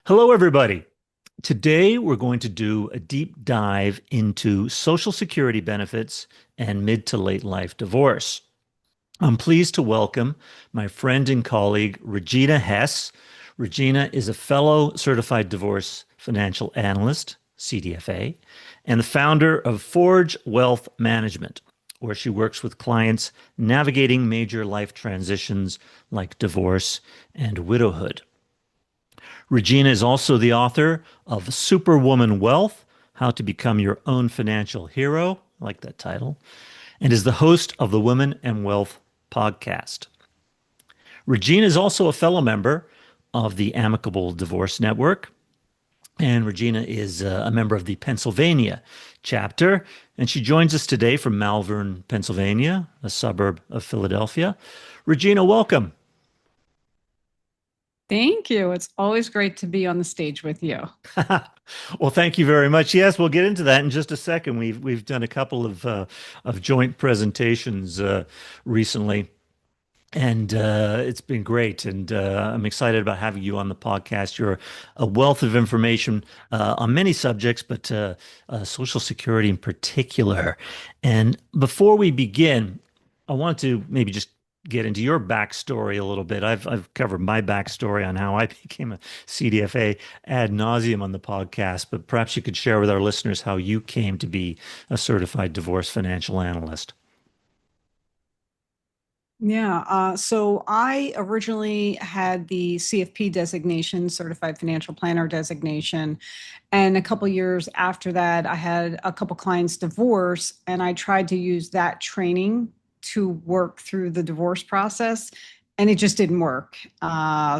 Hello, everybody. Today, we're going to do a deep dive into Social Security benefits and mid to late life divorce. I'm pleased to welcome my friend and colleague, Regina Hess. Regina is a fellow certified divorce financial analyst, CDFA, and the founder of Forge Wealth Management, where she works with clients navigating major life transitions like divorce and widowhood. Regina is also the author of Superwoman Wealth: How to Become Your Own Financial Hero. I like that title. And is the host of the Women and Wealth podcast. Regina is also a fellow member of the Amicable Divorce Network. And Regina is a member of the Pennsylvania chapter. And she joins us today from Malvern, Pennsylvania, a suburb of Philadelphia. Regina, welcome. Thank you. It's always great to be on the stage with you. Well, thank you very much. Yes, we'll get into that in just a second. We've done a couple of joint presentations recently, and it's been great. And I'm excited about having you on the podcast. You're a wealth of information on many subjects, but Social Security in particular. And before we begin, I want to maybe just get into your backstory a little bit. I've covered my backstory on how I became a CDFA ad nauseum on the podcast, but perhaps you could share with our listeners how you came to be a certified divorce financial analyst. Yeah. So I originally had the CFP designation, Certified Financial Planner designation. And a couple years after that, I had a couple clients divorce, and I tried to use that training to work through the divorce process. And it just didn't work.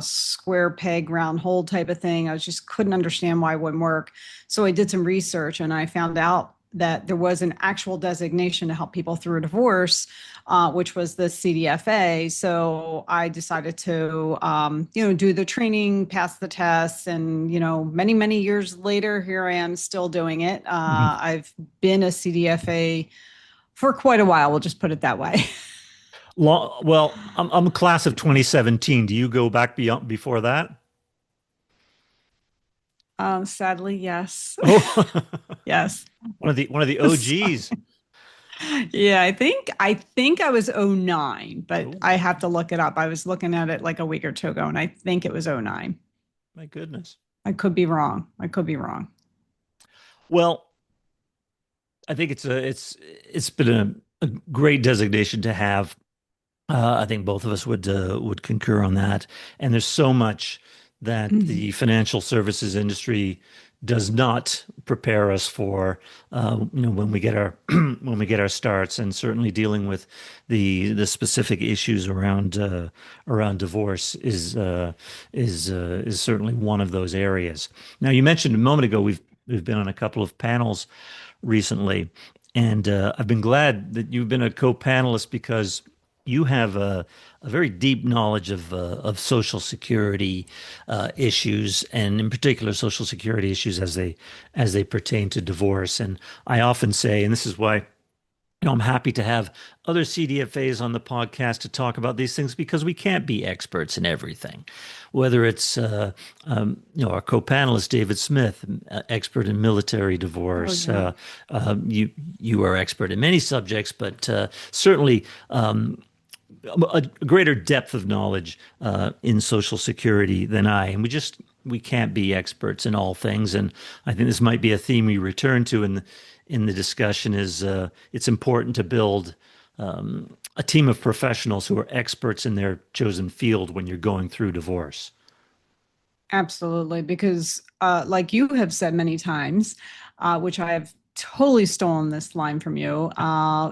Square peg, round hole type of thing. I just couldn't understand why it wouldn't work. So I did some research and I found out that there was an actual designation to help people through a divorce, which was the CDFA. So I decided to, do the training, pass the test, and many, many years later, here I am still doing it. Mhm. I've been a CDFA for quite a while. We'll just put it that way. Well, I'm a class of 2017. Do you go back beyond before that? Sadly, yes, Oh, yes. one of the So, OGs. yeah, I think I was '09, but Oh, I have to look it up. I was looking at it like a week or two ago, and I think it was '09. my goodness. I could be wrong. I could be wrong. Well, I think it's been a great designation to have. I think both of us would concur on that. And there's so much that Mhm. the financial services industry does not prepare us for, when we get our when we get our starts, and certainly dealing with the specific issues around divorce is certainly one of those areas. Now, you mentioned a moment ago we've been on a couple of panels recently, and I've been glad that you've been a co-panelist because you have a very deep knowledge of Social Security issues, and in particular, Social Security issues as they pertain to divorce. And I often say, and this is why I'm happy to have other CDFAs on the podcast to talk about these things because we can't be experts in everything. Whether it's our co-panelist David Smith, expert in military Oh divorce. yeah. You are expert in many subjects, but certainly a greater depth of knowledge in Social Security than I. And we can't be experts in all things. And I think this might be a theme we return to in the discussion is it's important to build a team of professionals who are experts in their chosen field when you're going through divorce. Absolutely. Because, like you have said many times, which I have totally stolen this line from you,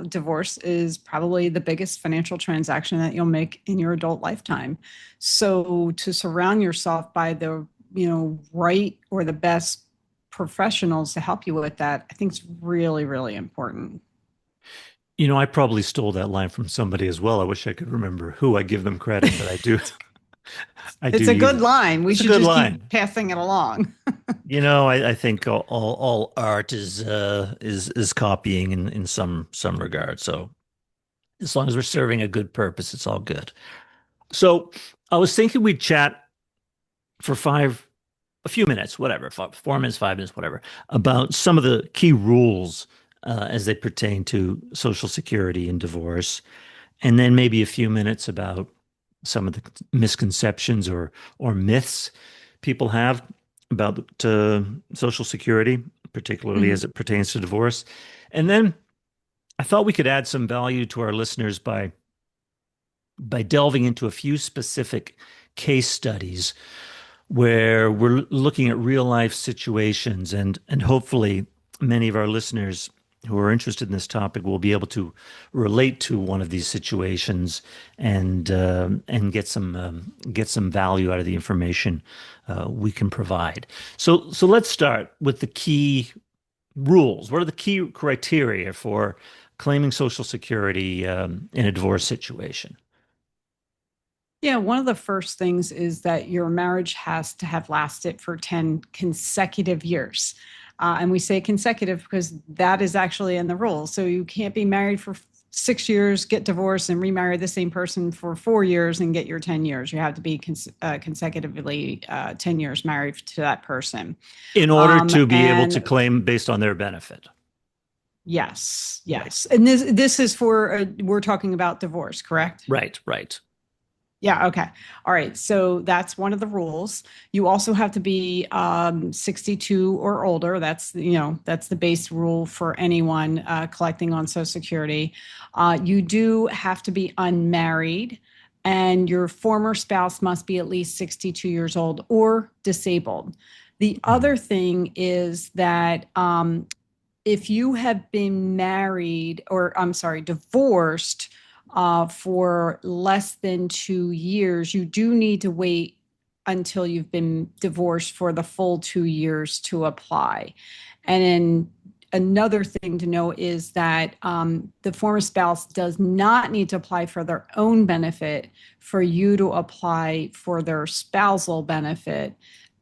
divorce is probably the biggest financial transaction that you'll make in your adult lifetime. So to surround yourself by the, right or the best professionals to help you with that, I think is really, really important. I probably stole that line from somebody as well. I wish I could remember who. I give them credit, but I do I do It's a use good it. line. We It's a should good just keep line. passing it along. I think all art is copying in some regard. So as long as we're serving a good purpose, it's all good. So I was thinking we'd chat for a few minutes, whatever, 4 minutes, 5 minutes, whatever, about some of the key rules as they pertain to Social Security and divorce, and then maybe a few minutes about some of the misconceptions or myths people have about Social Security, particularly Mhm. as it pertains to divorce. And then I thought we could add some value to our listeners by delving into a few specific case studies where we're looking at real life situations, and hopefully many of our listeners who are interested in this topic will be able to relate to one of these situations and get some value out of the information we can provide. So let's start with the key rules. What are the key criteria for claiming Social Security in a divorce situation? Yeah, one of the first things is that your marriage has to have lasted for 10 consecutive years. And we say consecutive because that is actually in the rules. So you can't be married for 6 years, get divorced, and remarry the same person for 4 years and get your 10 years. You have to be consecutively 10 years married to that person. In order to be able to And claim based on their benefit. yes, Right. yes. And this is for, we're talking about divorce, correct? Right, right. Yeah, okay. All right. So that's one of the rules. You also have to be 62 or older. That's the base rule for anyone collecting on Social Security. You do have to be unmarried, and your former spouse must be at least 62 years old or disabled. The Mm. other thing is that if you have been married, or I'm sorry, divorced for less than 2 years, you do need to wait until you've been divorced for the full 2 years to apply. And then another thing to know is that the former spouse does not need to apply for their own benefit for you to apply for their spousal benefit.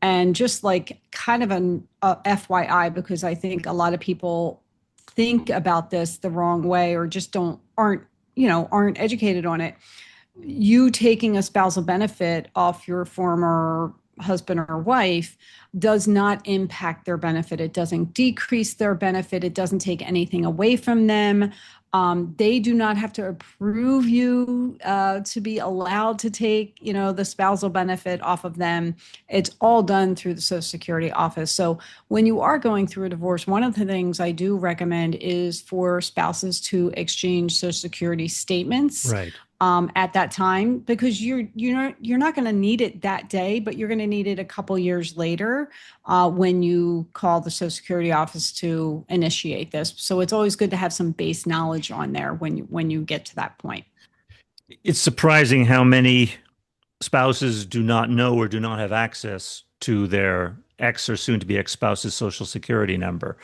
And just like kind of an FYI, because I think a lot of people think about this the wrong way or just aren't educated on it. You taking a spousal benefit off your former husband or wife does not impact their benefit. It doesn't decrease their benefit. It doesn't take anything away from them. They do not have to approve you to be allowed to take, the spousal benefit off of them. It's all done through the Social Security office. So when you are going through a divorce, one of the things I do recommend is for spouses to exchange Social Security statements Right. at that time, because you're not going to need it that day, but you're going to need it a couple years later when you call the Social Security office to initiate this. So it's always good to have some base knowledge on there when you get to that point. It's surprising how many spouses do not know or do not have access to their ex or soon to be ex spouse's social security number.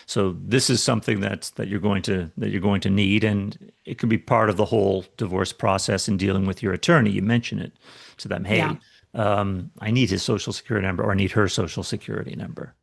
So this is something that you're going to need, and it can be part of the whole divorce process in dealing with your attorney. You mention it to them, Yeah. hey, I need his social security number or I need her social security number.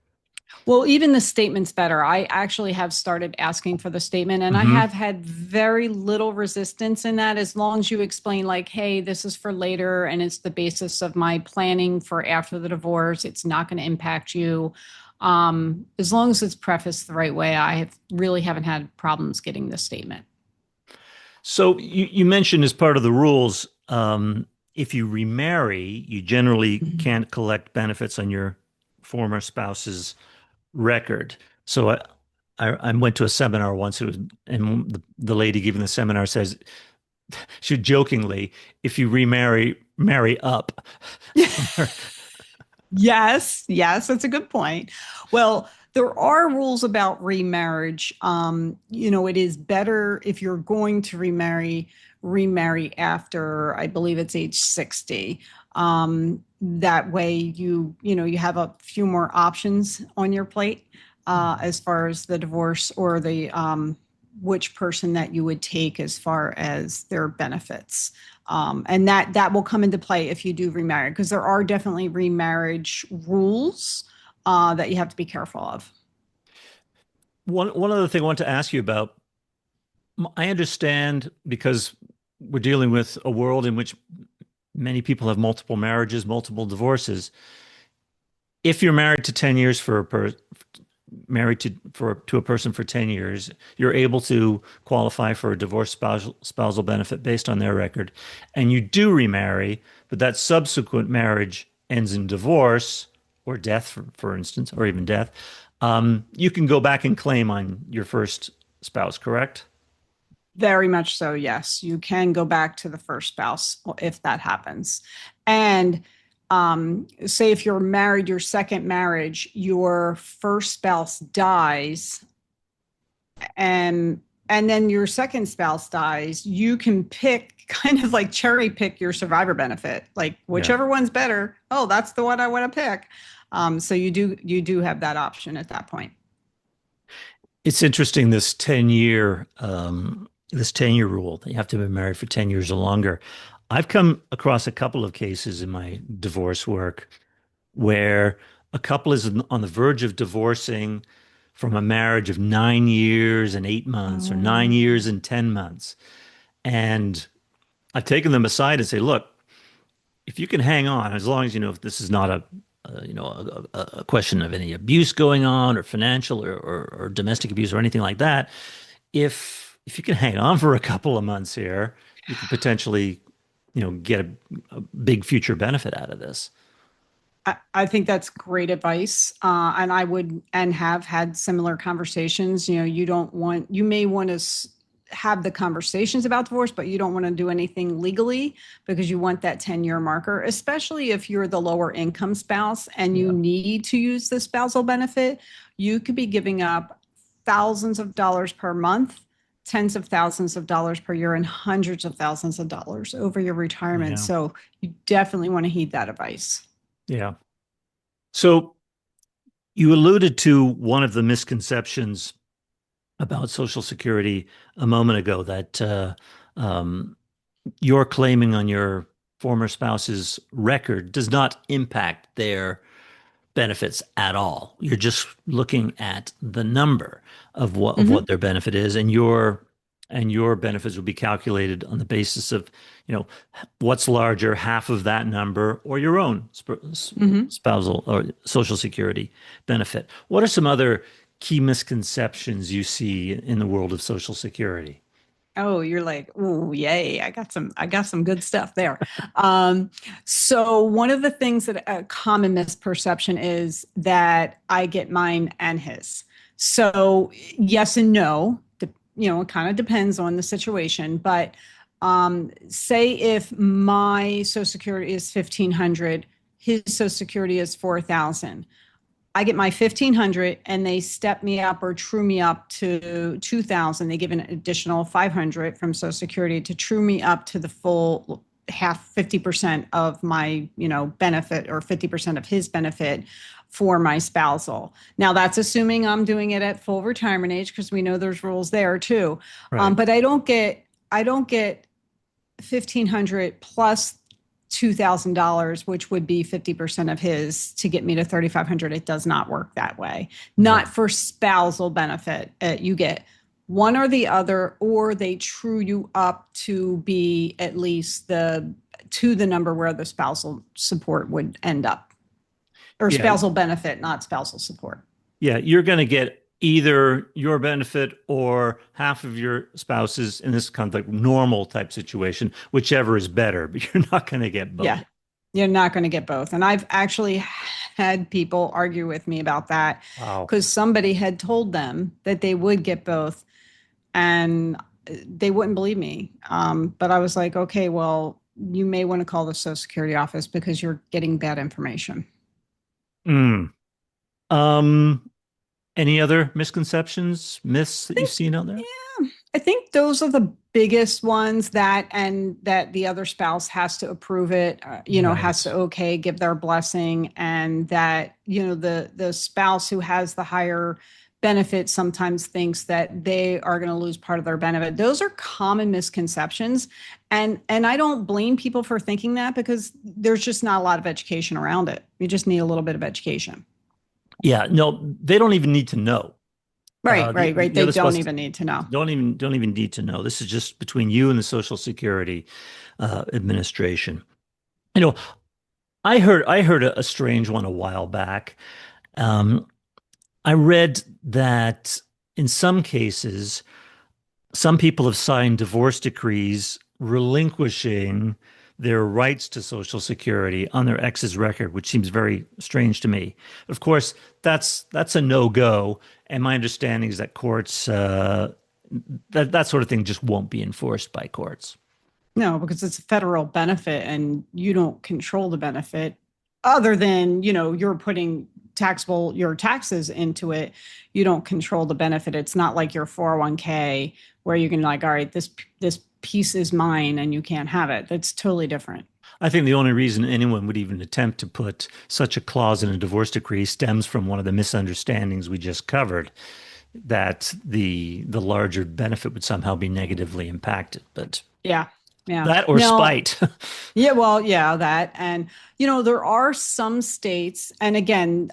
Well, even the statement's better. I actually have started asking for the statement, and I Hmm. have had very little resistance in that, as long as you explain, like, hey, this is for later and it's the basis of my planning for after the divorce. It's not going to impact you. As long as it's prefaced the right way, really haven't had problems getting the statement. So you mentioned as part of the rules, if you remarry, you generally Mhm. can't collect benefits on your former spouse's record. So I went to a seminar once, and the lady giving the seminar says, she jokingly, if you remarry, marry up. So Yes, yes, that's a good point. Well, there are rules about remarriage. It is better if you're going to remarry after, I believe it's age 60. That way you have a few more options on your plate as far as the divorce or the which person that you would take as far as their benefits. And that will come into play if you do remarry, because there are definitely remarriage rules that you have to be careful of. one other thing I want to ask you about, I understand because we're dealing with a world in which many people have multiple marriages, multiple divorces. if you're married to 10 years for a married to a person for 10 years, you're able to qualify for a divorce spousal benefit based on their record. And you do remarry, but that subsequent marriage ends in divorce or death, for instance, or even death. You can go back and claim on your first spouse, correct? Very much so, yes. You can go back to the first spouse if that happens. And say if you're married, your second marriage, your first spouse dies, and then your second spouse dies, you can pick kind of like cherry pick your survivor benefit, like Yeah. whichever one's better. Oh, that's the one I want to pick. So you do have that option at that point. It's interesting this 10-year rule that you have to be married for 10 years or longer. I've come across a couple of cases in my divorce work where a couple is on the verge of divorcing from a marriage of 9 years and 8 months or nine Oh. years and 10 months. And I've taken them aside and say, look, if you can hang on, as long as you know if this is not a question of any abuse going on or financial or domestic abuse or anything like that, if you can hang on for a couple of months here, you could potentially, get a big future benefit out of this. I think that's great advice. And I would and have had similar conversations. You may want to have the conversations about divorce, but you don't want to do anything legally because you want that 10-year marker, especially if you're the lower income spouse and you Yeah. need to use the spousal benefit. You could be giving up thousands of dollars per month, tens of thousands of dollars per year, and hundreds of thousands of dollars over your retirement. Yeah. So you definitely want to heed that advice. Yeah. So you alluded to one of the misconceptions about Social Security a moment ago that um, your claiming on your former spouse's record does not impact their benefits at all. You're just looking at the number of what Mhm. their benefit is, and your benefits will be calculated on the basis of, what's larger, half of that number or your own Hmm. spousal or Social Security benefit. What are some other key misconceptions you see in the world of Social Security? Oh, you're like, oh, yay! I got some good stuff there. Um, so one of the things that a common misperception is that I get mine and his. So yes and no. It kind of depends on the situation. But say if my Social Security is 1,500, his Social Security is 4,000. I get my 1,500 and they step me up or true me up to 2,000. They give an additional 500 from Social Security to true me up to the full half 50% of my, benefit, or 50% of his benefit for my spousal. Now that's assuming I'm doing it at full retirement age, because we know there's rules there too. Right. But I don't get 1,500 plus $2,000, which would be 50% of his, to get me to 3,500. It does not work that way. Not No. for spousal benefit. You get one or the other, or they true you up to be at least to the number where the spousal support would end up, or Yeah. spousal benefit, not spousal support. Yeah, you're going to get either your benefit or half of your spouse's in this kind of like normal type situation, whichever is better, but you're not going to get both. Yeah, you're not going to get both. And I've actually had people argue with me about that Wow. because somebody had told them that they would get both, and they wouldn't believe me. But I was like, okay, well, you may want to call the Social Security office because you're getting bad information. Mm. Um, any other misconceptions, myths that I you've think, seen out there? yeah, I think those are the biggest ones, and that the other spouse has to approve it, has to Right. give their blessing, and that, the spouse who has the higher benefit sometimes thinks that they are going to lose part of their benefit. Those are common misconceptions. And I don't blame people for thinking that, because there's just not a lot of education around it. You just need a little bit of education. Yeah, no, they don't even need to know. Right, The, right, the right. the They other don't spouse even need to know. don't even need to know. This is just between you and the Social Security Administration. You know, I heard a strange one a while back. Um, I read that in some cases, some people have signed divorce decrees relinquishing their rights to Social Security on their ex's record, which seems very strange to me. Of course, that's a no-go, and my understanding is that courts that sort of thing just won't be enforced by courts. No, because it's a federal benefit and you don't control the benefit other than, you're putting taxable your taxes into it. You don't control the benefit. It's not like your 401k where you can like, all right, this piece is mine and you can't have it. That's totally different. I think the only reason anyone would even attempt to put such a clause in a divorce decree stems from one of the misunderstandings we just covered, that the larger benefit would somehow be negatively impacted. But Yeah. Yeah. that or Now, spite. yeah, well, yeah, that. And, there are some states, and again,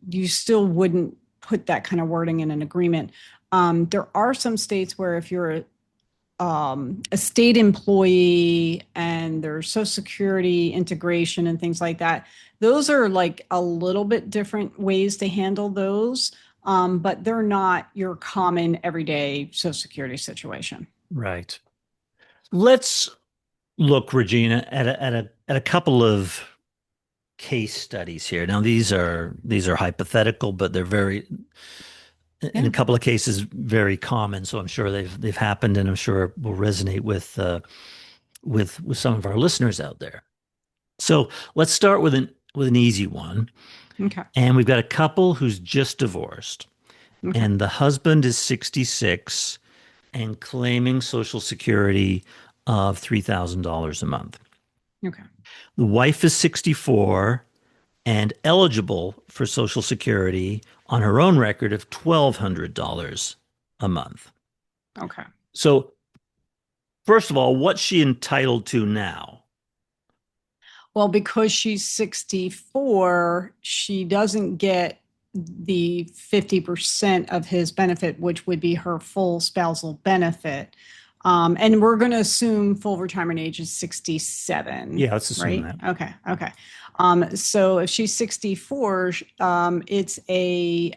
you still wouldn't put that kind of wording in an agreement. There are some states where if you're a state employee and there's Social Security integration and things like that, those are like a little bit different ways to handle those. But they're not your common everyday Social Security situation. Right. Let's look, Regina, at a couple of case studies here. Now, these are hypothetical, but they're very, in a Yeah. couple of cases, very common. So I'm sure they've happened, and I'm sure will resonate with some of our listeners out there. So let's start with an easy one. Okay. And we've got a couple who's just divorced, Okay. and the husband is 66 and claiming Social Security of $3,000 a month. Okay. The wife is 64 and eligible for Social Security on her own record of $1,200 a month. Okay. So, first of all, what's she entitled to now? Well, because she's 64, she doesn't get the 50% of his benefit, which would be her full spousal benefit. And we're going to assume full retirement age is 67, Yeah, let's assume right? that. Okay. Okay. So if she's 64, it's a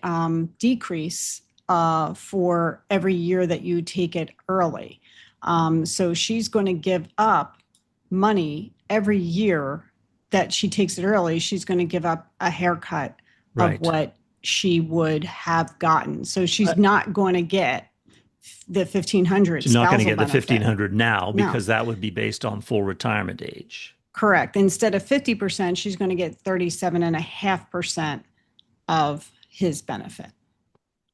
decrease for every year that you take it early. So she's going to give up money every year that she takes it early. She's going to give up a haircut of Right. what she would have gotten. So Uh, she's not going to get the 1500 She's not going to spousal get the benefit. 1,500 now No, because that would be based on full retirement age. correct. Instead of 50%, she's going to get 37.5% of his benefit.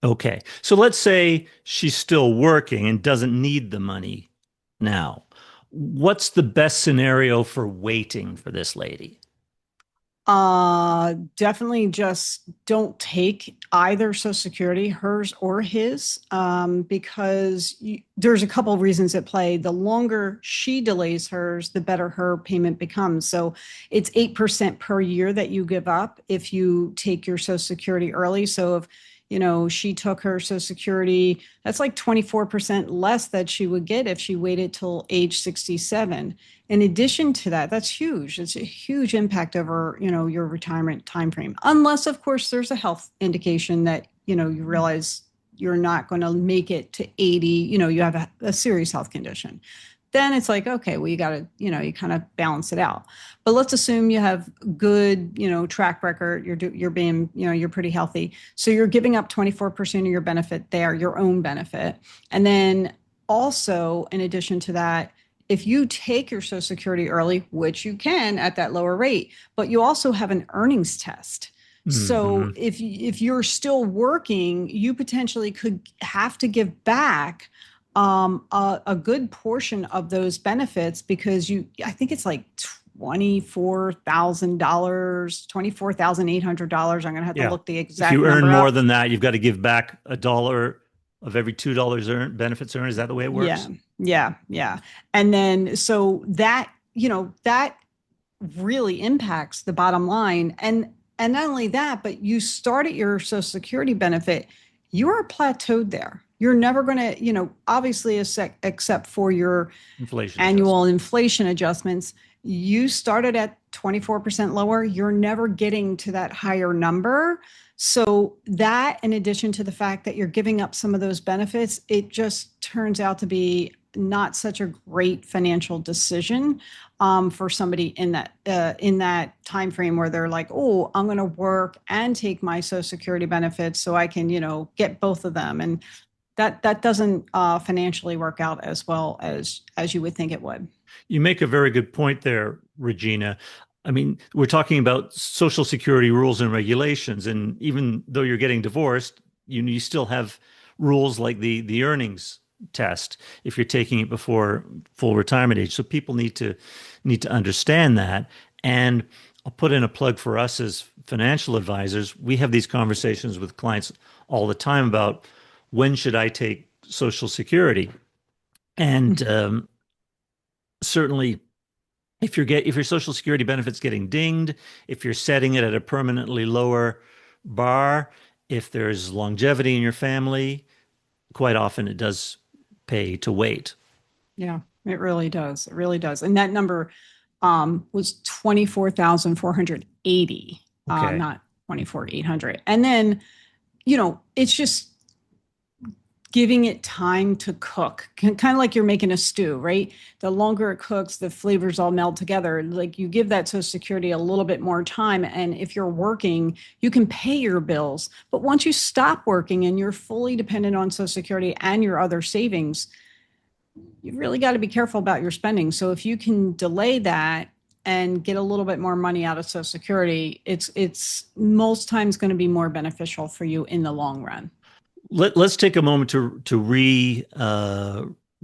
Okay. So let's say she's still working and doesn't need the money now. What's the best scenario for waiting for this lady? Definitely just don't take either Social Security, hers or his, because there's a couple of reasons at play. The longer she delays hers, the better her payment becomes. So it's 8% per year that you give up if you take your Social Security early. So if she took her Social Security, that's like 24% less that she would get if she waited till age 67. In addition to that, that's huge. It's a huge impact over, your retirement time frame. Unless, of course, there's a health indication that, you realize you're not going to make it to 80, you have a serious health condition. Then it's like, okay, well, you got to, you kind of balance it out. But let's assume you have good, track record. You're being, you're pretty healthy. So you're giving up 24% of your benefit there, your own benefit. And then also, in addition to that, if you take your Social Security early, which you can at that lower rate, but you also have an earnings test. So Hmm. if you're still working, you potentially could have to give back a good portion of those benefits because I think it's like $24,000, $24,800. I'm going to have to Yeah. look the If exact you earn number more up. than that, you've got to give back a dollar of every $2 earned, benefits earned. Is that the way it Yeah, works? yeah, yeah. And then so that really impacts the bottom line. And not only that, but you start at your Social Security benefit, you are plateaued there. You're never going to, obviously, except for your Inflation annual adjustment. inflation adjustments, You started at 24% lower, you're never getting to that higher number. So, that in addition to the fact that you're giving up some of those benefits, it just turns out to be not such a great financial decision for somebody in that time frame where they're like, oh, I'm going to work and take my Social Security benefits so I can, get both of them, and that doesn't financially work out as well as you would think it would. You make a very good point there, Regina. I mean, we're talking about Social Security rules and regulations, and even though you're getting divorced, you still have rules like the earnings test if you're taking it before full retirement age. So people need to understand that. And I'll put in a plug for us as financial advisors. We have these conversations with clients all the time about when should I take Social Security, and certainly if your Social Security benefit's getting dinged, if you're setting it at a permanently lower bar, if there's longevity in your family, quite often it does pay to wait. Yeah, it really does. It really does. And that number was 24,480, Okay. not 24,800. And then, it's just giving it time to cook, kind of like you're making a stew, right? The longer it cooks, the flavors all meld together. Like, you give that Social Security a little bit more time. And if you're working, you can pay your bills. But once you stop working and you're fully dependent on Social Security and your other savings, you've really got to be careful about your spending. So if you can delay that and get a little bit more money out of Social Security, it's most times going to be more beneficial for you in the long run. Let's take a moment to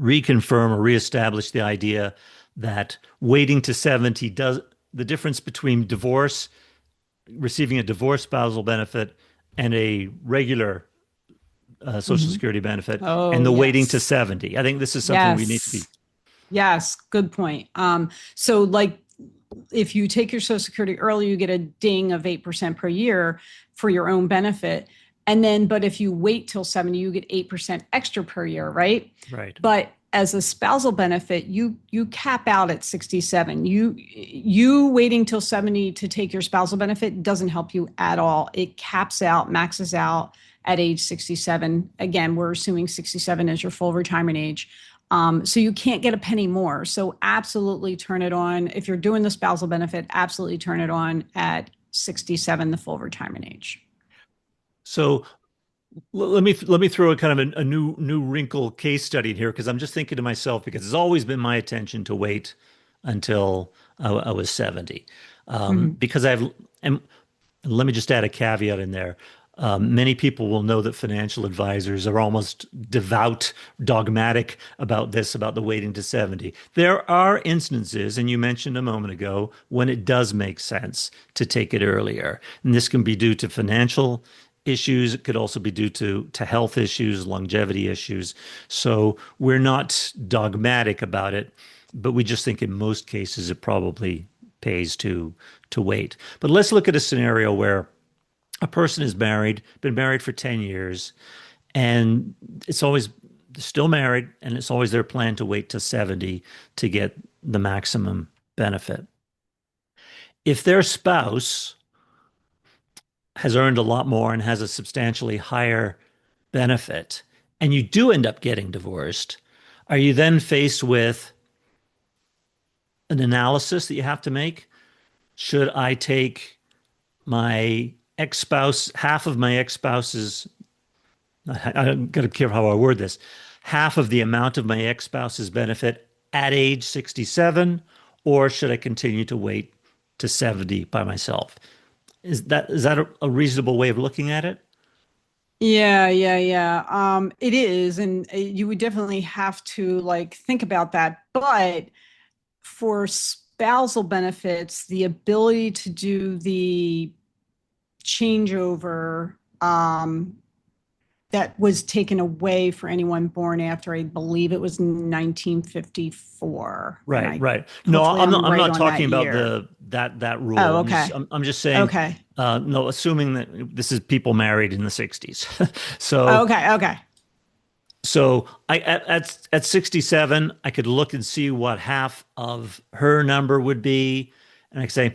reconfirm or reestablish the idea that waiting to 70 does the difference between receiving a divorce spousal benefit and a regular Social Mhm. Security benefit, and Oh, the waiting to yes. 70. I think this is something we need to be. Yes. Yes. Good point. So, like, if you take your Social Security early, you get a ding of 8% per year for your own benefit. And then, but if you wait till 70, you get 8% extra per year, right? Right. But as a spousal benefit, you cap out at 67. You waiting till 70 to take your spousal benefit doesn't help you at all. It caps out, maxes out at age 67. Again, we're assuming 67 is your full retirement age. So you can't get a penny more. So absolutely turn it on. If you're doing the spousal benefit, absolutely turn it on at 67, the full retirement age. So let me throw a kind of a new wrinkle case study in here, because I'm just thinking to myself, because it's always been my intention to wait until I was 70, Mhm. because and let me just add a caveat in there. Many people will know that financial advisors are almost devout, dogmatic about this, about the waiting to 70. There are instances, and you mentioned a moment ago, when it does make sense to take it earlier. And this can be due to financial issues. It could also be due to health issues, longevity issues. So we're not dogmatic about it, but we just think in most cases it probably pays to wait. But let's look at a scenario where a person is married, been married for 10 years, and it's always still married, and it's always their plan to wait to 70 to get the maximum benefit. If their spouse has earned a lot more and has a substantially higher benefit, and you do end up getting divorced, are you then faced with an analysis that you have to make? Should I take my ex-spouse, half of my ex-spouse's, I'm going to care how I word this, half of the amount of my ex-spouse's benefit at age 67, or should I continue to wait to 70 by myself? Is that a reasonable way of looking at it? Yeah, yeah, yeah. It is, and you would definitely have to like think about that. But for spousal benefits, the ability to do the changeover that was taken away for anyone born after, I believe it was 1954, and Right, I right. No, hopefully I'm I'm not. I'm right not on that talking about year. that Oh, rule. I'm just. okay. I'm just saying. Okay. No, assuming that this is people married in the '60s. So, Okay. Okay. So at 67, I could look and see what half of her number would be, and I could say,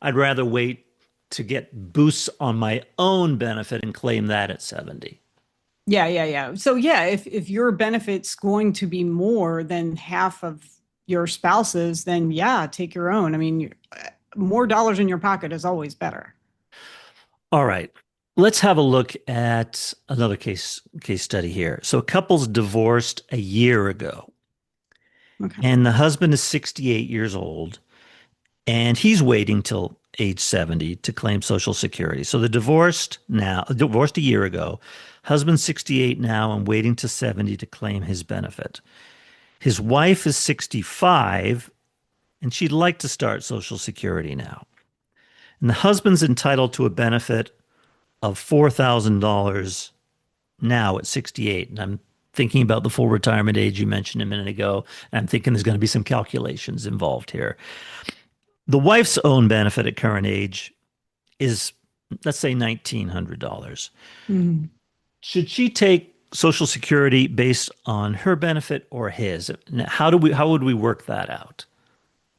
I'd rather wait to get boosts on my own benefit and claim that at 70. Yeah, yeah, yeah. So yeah, if your benefit's going to be more than half of your spouse's, then yeah, take your own. I mean, more dollars in your pocket is always better. All right. Let's have a look at another case study here. So a couple's divorced a year ago, Okay. and the husband is 68 years old, and he's waiting till age 70 to claim Social Security. So the divorced a year ago, husband 68 now and waiting to 70 to claim his benefit. His wife is 65 and she'd like to start Social Security now. And the husband's entitled to a benefit of $4,000 now at 68. And I'm thinking about the full retirement age you mentioned a minute ago. And I'm thinking there's going to be some calculations involved here. The wife's own benefit at current age is, let's say, $1,900. Mhm. Should she take Social Security based on her benefit or his? How would we work that out?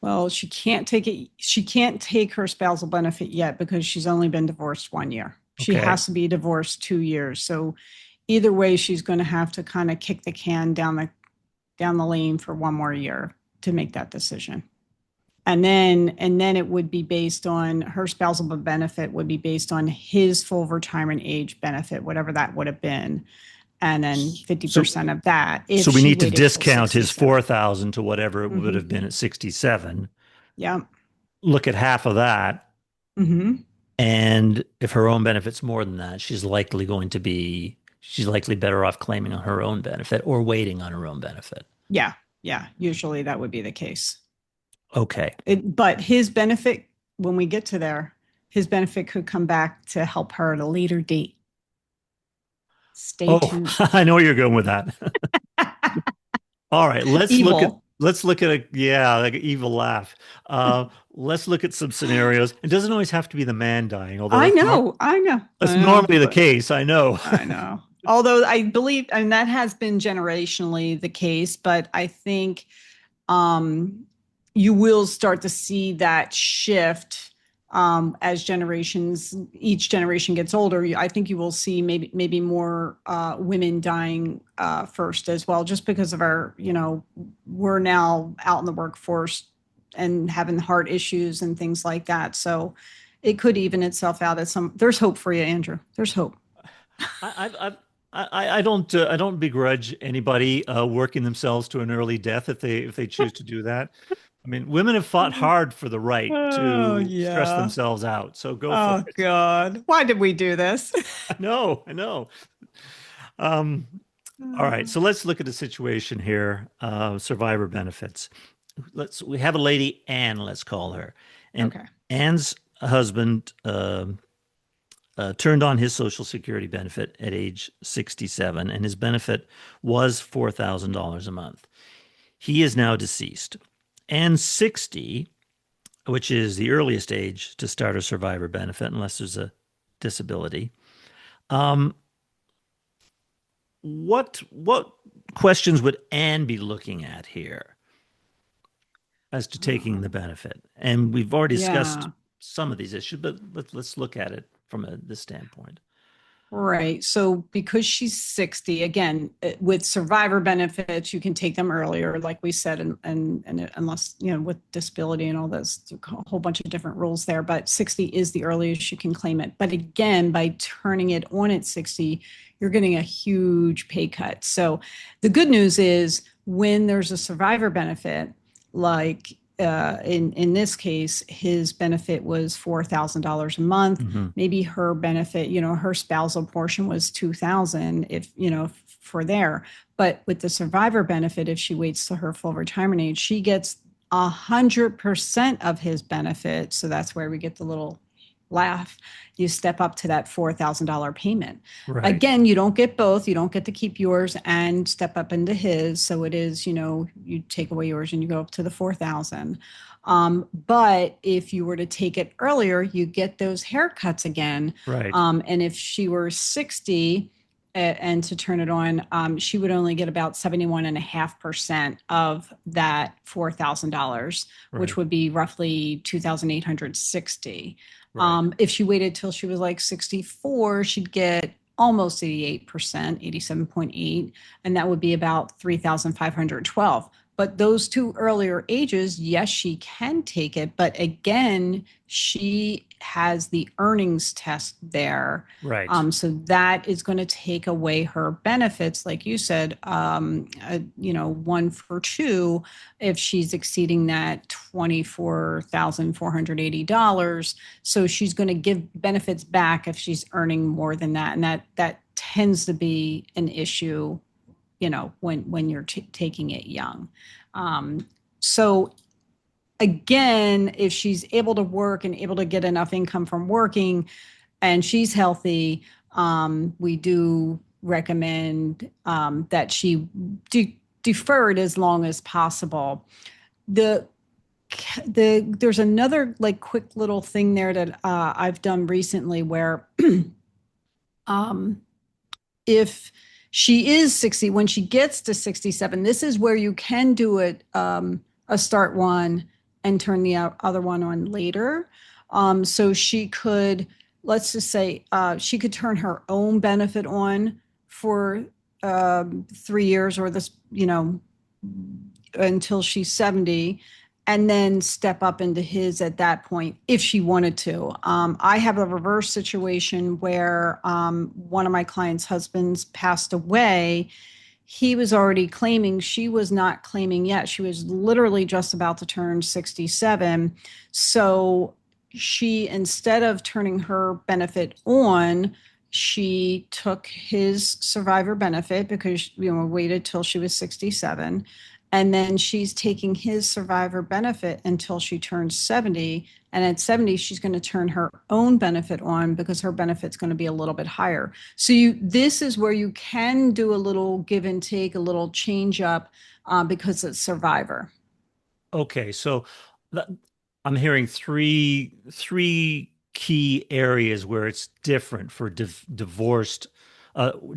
Well, she can't take it. She can't take her spousal benefit yet because she's only been divorced 1 year. She Okay. has to be divorced 2 years. So either way, she's going to have to kind of kick the can down the lane for one more year to make that decision. And then it would be based on her spousal benefit would be based on his full retirement age benefit, whatever that would have been. And then So 50% of that if so we she need to waited till discount his 67. 4,000 to whatever it would Mm-hmm. have been at 67. Yeah. Look at half of that. Mm-hmm. And if her own benefit's more than that, she's likely better off claiming on her own benefit or waiting on her own benefit. Yeah. Yeah. Usually that would be the case. Okay. But his benefit, when we get to there, his benefit could come back to help her at a later date. Stay Oh, tuned. I know where you're going with that. All right, Evil. let's look at a yeah, like an evil laugh. Let's look at some scenarios. It doesn't always have to be the man dying, although I know. I know. that's I know. normally the But case. I know. I know. Although I believe, and that has been generationally the case, but I think um, you will start to see that shift as each generation gets older. I think you will see maybe more women dying first as well, just because of we're now out in the workforce and having heart issues and things like that. So it could even itself out at some. There's hope for you, Andrew. There's hope. I don't begrudge anybody working themselves to an early death if they choose to do that. I mean, women have fought hard for the right Oh, to stress yeah. themselves out, so go for Oh, it. God. Why did we do this? I know, I know. Um, all right, so let's look at the situation here. Survivor benefits. We have a lady, Anne, let's call her. And Okay. Anne's husband turned on his Social Security benefit at age 67, and his benefit was $4,000 a month. He is now deceased. And 60, which is the earliest age to start a survivor benefit, unless there's a disability. Um, what questions would Anne be looking at here as to taking the Um, benefit? And we've already discussed yeah. some of these issues, but let's look at it from this standpoint. Right. So because she's 60, again, with survivor benefits, you can take them earlier, like we said, and unless, with disability and all this, a whole bunch of different rules there. But 60 is the earliest you can claim it. But again, by turning it on at 60, you're getting a huge pay cut. So the good news is when there's a survivor benefit, like in this case, his benefit was $4,000 a month. Hmm. Maybe her benefit, her spousal portion was 2,000 if, for there. But with the survivor benefit, if she waits till her full retirement age, she gets 100% of his benefit. So that's where we get the little laugh. You step up to that $4,000 payment. Right. Again, you don't get both. You don't get to keep yours and step up into his. So it is, you take away yours and you go up to the 4,000. But if you were to take it earlier, you get those haircuts again. Right. And if she were 60, and to turn it on, she would only get about 71.5% of that $4,000, which Right. would be roughly 2,860. Right. If she waited till she was like 64, she'd get almost 88%, 87.8, and that would be about 3,512. But those two earlier ages, yes, she can take it. But again, she has the earnings test there. Right. So that is going to take away her benefits, like you said, one for two, if she's exceeding that $24,480. So she's going to give benefits back if she's earning more than that, and that tends to be an issue, when you're taking it young. So again, if she's able to work and able to get enough income from working and she's healthy, we do recommend that she defer it as long as possible. The there's another like quick little thing there that I've done recently where um, if she is 60, when she gets to 67, this is where you can do it, a start one and turn the other one on later. So she could, let's just say, she could turn her own benefit on for 3 years or this, until she's 70, and then step up into his at that point if she wanted to. I have a reverse situation where one of my clients' husbands passed away. He was already claiming, she was not claiming yet. She was literally just about to turn 67. So she, instead of turning her benefit on, she took his survivor benefit because, waited till she was 67. And then she's taking his survivor benefit until she turns 70. And at 70, she's going to turn her own benefit on because her benefit's going to be a little bit higher. So this is where you can do a little give and take, a little change up, because it's survivor. Okay. So th- I'm hearing three key areas where it's different for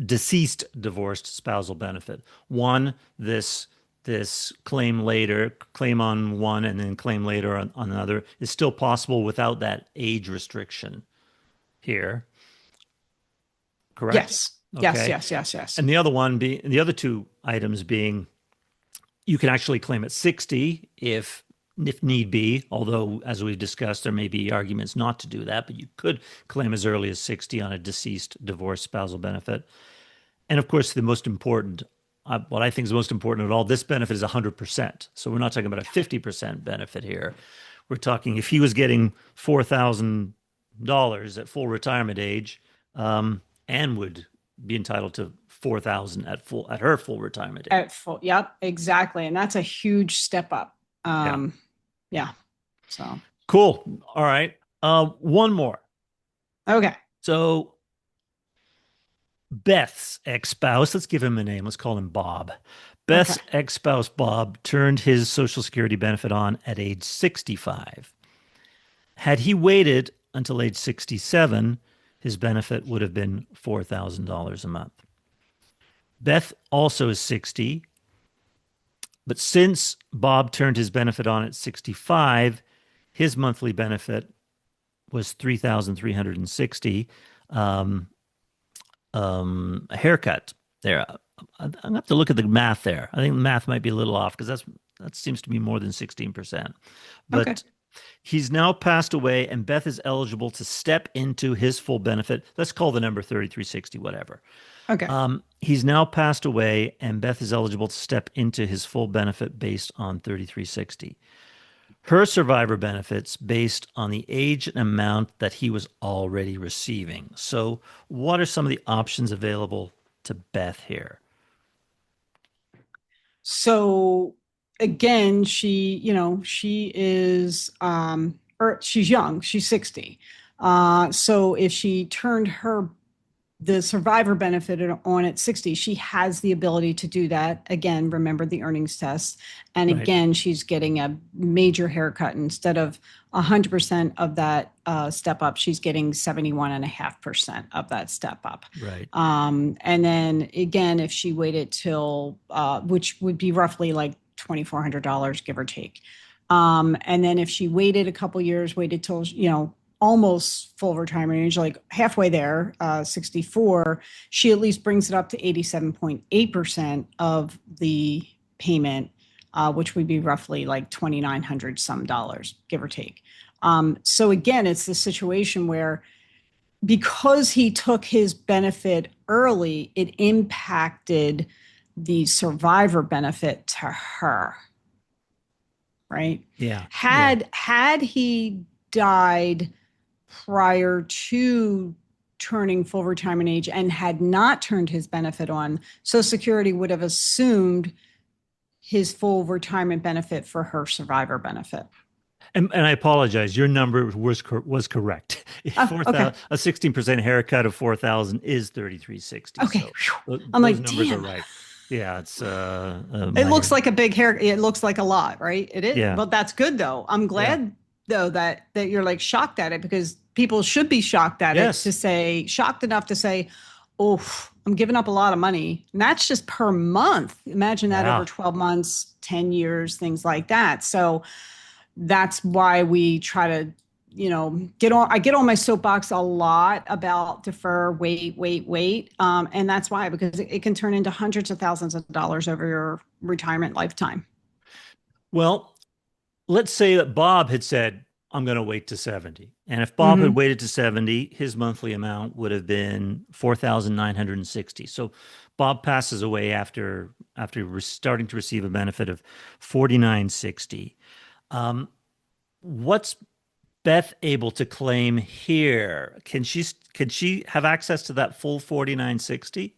deceased divorced spousal benefit. One, this claim on one and then claim later on another is still possible without that age restriction here, correct? Yes, yes, Okay. yes, yes, yes. And the other two items being you can actually claim at 60 if need be, although as we've discussed, there may be arguments not to do that, but you could claim as early as 60 on a deceased divorced spousal benefit. And of course, the most important, what I think is the most important of all, this benefit is 100%. So we're not talking about a 50% benefit here. We're talking if he was getting $4,000 at full retirement age, and would be entitled to 4,000 at her full retirement age. At full, yep, exactly. And that's a huge step up. Yeah. Yeah. So, Cool. All right. One more. okay. So Beth's ex-spouse, let's give him a name. Let's call him Bob. Okay. Beth's ex-spouse Bob turned his Social Security benefit on at age 65. Had he waited until age 67, his benefit would have been $4,000 a month. Beth also is 60, but since Bob turned his benefit on at 65, his monthly benefit was 3,360. Um, a haircut there. I'm gonna have to look at the math there. I think the math might be a little off because that seems to be more than 16%. Okay. But he's now passed away, and Beth is eligible to step into his full benefit. Let's call the number 3360, whatever. Okay. He's now passed away, and Beth is eligible to step into his full benefit based on 3360. Her survivor benefits based on the age and amount that he was already receiving. So, what are some of the options available to Beth here? So again, she is or she's young, she's 60. So if she turned her the survivor benefit on at 60, she has the ability to do that. Again, remember the earnings test. And Right. again, she's getting a major haircut. Instead of 100% of that step up, she's getting 71.5% of that step up. Right. And then again, if she waited till, which would be roughly like $2,400, give or take. And then if she waited a couple years, waited till, almost full retirement age, like halfway there, 64, she at least brings it up to 87.8% of the payment, which would be roughly like 2,900 some dollars, give or take. So again, it's the situation where because he took his benefit early, it impacted the survivor benefit to her, right? Yeah. Yeah. Had he died prior to turning full retirement age and had not turned his benefit on, Social Security would have assumed his full retirement benefit for her survivor benefit. And I apologize. Your number was correct. Oh, Four okay. thousand, a 16% haircut of 4,000 is 3360. Okay. So Whew. I'm those like, numbers are damn. right. Yeah, it's It my looks like a big hair. It looks like a lot, right? It is. yeah. Well, that's good though. I'm Yeah. glad though that you're like shocked at it, because people should be shocked at it, to Yes. say shocked enough to say, "Oh, I'm giving up a lot of money." And that's just per month. Imagine that over Yeah. 12 months, 10 years, things like that. So that's why we try to, I get on my soapbox a lot about defer, wait, wait, wait. And that's why, because it can turn into hundreds of thousands of dollars over your retirement lifetime. Well, let's say that Bob had said, I'm going to wait to 70. And if Bob had Hmm. waited to 70, his monthly amount would have been 4,960. So Bob passes away after starting to receive a benefit of 4,960. Um, what's Beth able to claim here? Can she have access to that full 4,960?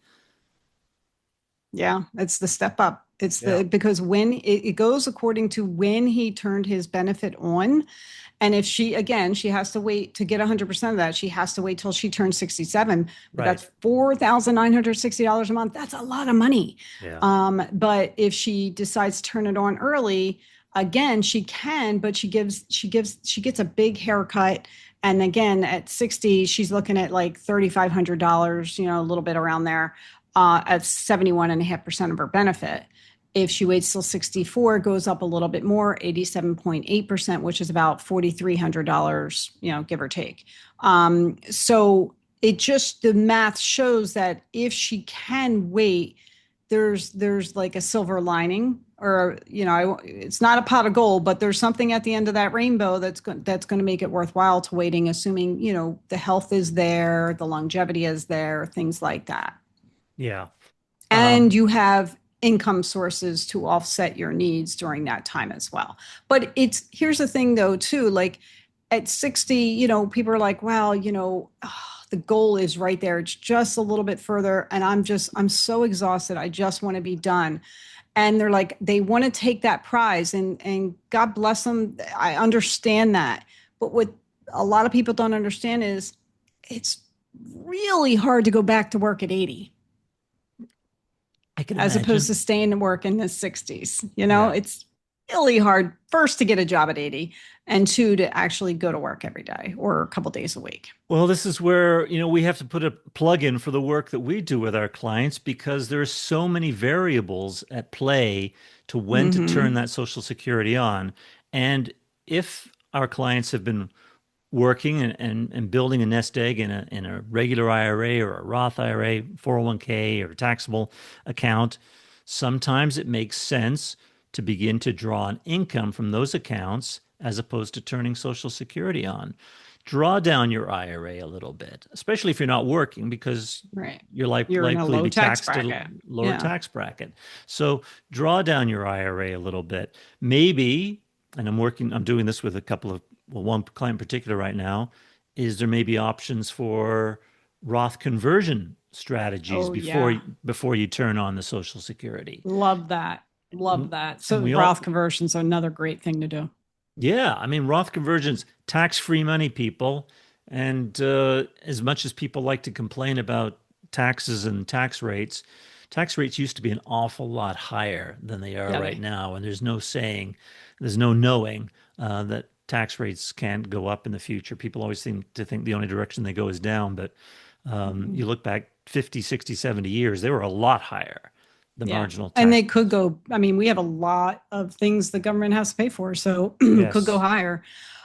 Yeah, it's the step up. It's Yeah. the because when it goes according to when he turned his benefit on. And if she has to wait to get 100% of that. She has to wait till she turns 67. But Right. that's $4,960 a month. That's a lot of money. Yeah. But if she decides to turn it on early, again, she can, but she gets a big haircut. And again, at 60, she's looking at like $3,500, a little bit around there, at 71.5% of her benefit. If she waits till 64, it goes up a little bit more, 87.8%, which is about $4,300, give or take. So the math shows that if she can wait, there's like a silver lining, or it's not a pot of gold, but there's something at the end of that rainbow that's going to make it worthwhile to waiting, assuming the health is there, the longevity is there, things like that, Yeah. and Um, you have income sources to offset your needs during that time as well. But here's the thing though too, like at 60, people are like, well, the goal is right there, it's just a little bit further, and I'm so exhausted, I just want to be done. And they're like, they want to take that prize, and God bless them, I understand that. But what a lot of people don't understand is it's really hard to go back to work at 80, I can as opposed imagine. to staying to work in the 60s. Yeah. It's really hard, first, to get a job at 80, and two, to actually go to work every day or a couple days a week. Well, this is where, we have to put a plug in for the work that we do with our clients because there are so many variables at play to when to turn Mm-hmm. that Social Security on. And if our clients have been working and building a nest egg in a regular IRA or a Roth IRA, 401k, or a taxable account, sometimes it makes sense to begin to draw an income from those accounts as opposed to turning Social Security on. Draw down your IRA a little bit, especially if you're not working, because Right. you're You're in a likely to low be tax taxed at a bracket. lower Yeah. tax bracket. So draw down your IRA a little bit. Maybe, and I'm doing this with a couple of, well, one client in particular right now, is there may be options for Roth conversion strategies Oh, yeah. before you turn on the Social Security. Love that. Love that. And So we Roth all, conversions are another great thing to do. yeah, I mean, Roth conversions, tax-free money, people. And as much as people like to complain about taxes and tax rates used to be an awful lot higher than they are Yeah, right now. And there's no knowing that tax rates can't go up in the future. People always seem to think the only direction they go is down. But you look back 50, 60, 70 years, they were a lot higher, the yeah. marginal And tax. they could go, I mean, we have a lot of things the government has to pay for, so could go Yes, higher.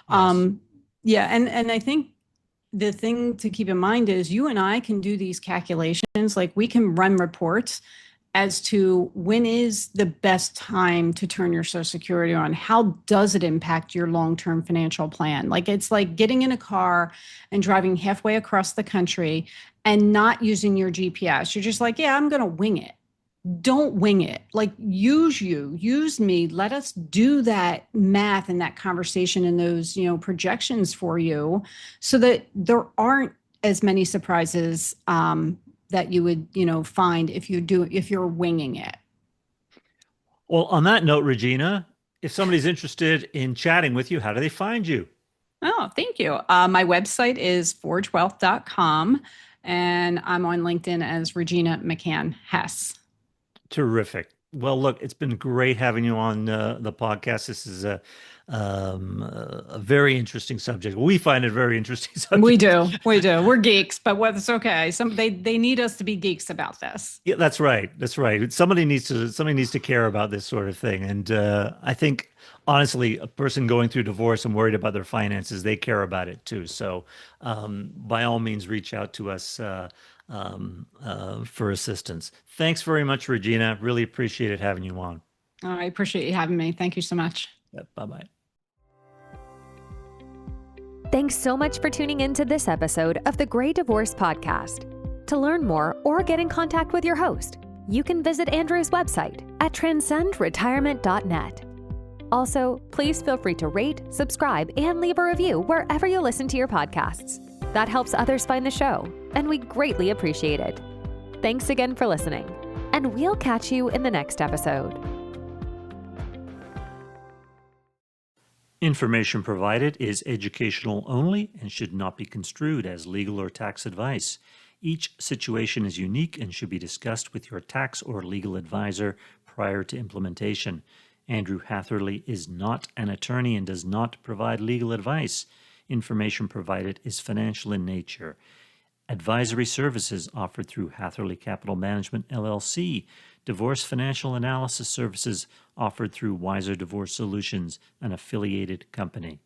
yes. Um, yeah, and I think the thing to keep in mind is you and I can do these calculations, like we can run reports as to when is the best time to turn your social security on. How does it impact your long-term financial plan? Like it's like getting in a car and driving halfway across the country and not using your GPS. You're just like, yeah, I'm going to wing it. Don't wing it. Like use me. Let us do that math and that conversation and those, projections for you so that there aren't as many surprises that you would, find if you're winging it. Well, on that note, Regina, if somebody's interested in chatting with you, how do they find you? Oh, thank you. My website is forgewealth.com and I'm on LinkedIn as Regina McCann Hess. Terrific. Well, look, it's been great having you on the podcast. This is a very interesting subject. We find it a very interesting We subject. do. We do. We're geeks, but it's okay. They need us to be geeks about this. Yeah, that's right. That's right. Somebody needs to care about this sort of thing. And I think honestly, a person going through divorce and worried about their finances, they care about it too. So by all means, reach out to us for assistance. Thanks very much, Regina. Really appreciated having you on. I appreciate you having me. Thank you so much. Yep, bye bye. Thanks so much for tuning in to this episode of the Gray Divorce Podcast. To learn more or get in contact with your host, you can visit Andrew's website at transcendretirement.net. Also, please feel free to rate, subscribe, and leave a review wherever you listen to your podcasts. That helps others find the show, and we'd greatly appreciate it. Thanks again for listening, and we'll catch you in the next episode. Information provided is educational only and should not be construed as legal or tax advice. Each situation is unique and should be discussed with your tax or legal advisor prior to implementation. Andrew Hatherley is not an attorney and does not provide legal advice. Information provided is financial in nature. Advisory services offered through Hatherley Capital Management, LLC. Divorce Financial Analysis services offered through Wiser Divorce Solutions, an affiliated company.